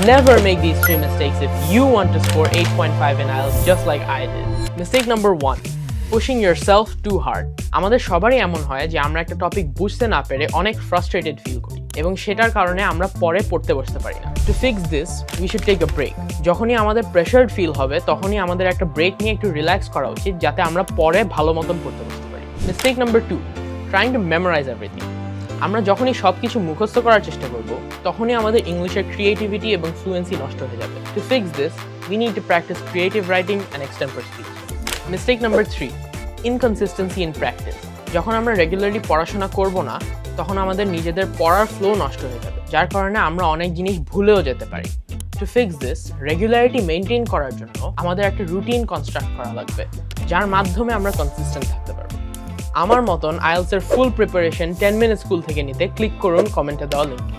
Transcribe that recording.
Never make these 3 mistakes if you want to score 8.5 in IELTS just like I did. Mistake number 1. Pushing yourself too hard. আমাদের সবারই এমন হয় যে আমরা একটা টপিক বুঝতে না পেরে অনেক ফ্রাস্ট্রেটেড ফিল করি এবং সেটার কারণে আমরা পরে পড়তে বসতে পারি না। To fix this, we should take a break. যখনই আমাদের প্রেশারড ফিল হবে তখনই আমাদের একটা ব্রেক নিয়ে একটু রিল্যাক্স করা উচিত যাতে আমরা পরে ভালো মতন পড়তে বসতে পারি। Mistake number 2. Trying to memorize everything. আমরা যখনই সবকিছু মুখস্থ করার চেষ্টা করব তখনই আমাদের ইংলিশের ক্রিয়েটিভিটি এবং ফ্লুয়েন্সি নষ্ট হয়ে যাবে। To fix this, we need to practice creative writing and extempore speech. Mistake number 3. Inconsistency in practice. যখন আমরা রেগুলারলি পড়াশোনা করব না তখন আমাদের নিজেদের পড়ার ফ্লো নষ্ট হয়ে যাবে, যার কারণে আমরা অনেক জিনিস ভুলেও যেতে পারি। To fix this, regularity maintain করার জন্য আমাদের একটা রুটিন কনস্ট্রাক্ট করা লাগবে যার মাধ্যমে আমরা কনসিস্টেন্ট থাকতে পারবো। আমার মতন আইএলটিএস এর ফুল প্রিপারেশন 10 মিনিট স্কুল থেকে নিতে ক্লিক করুন কমেন্টে দেওয়া লিংকে।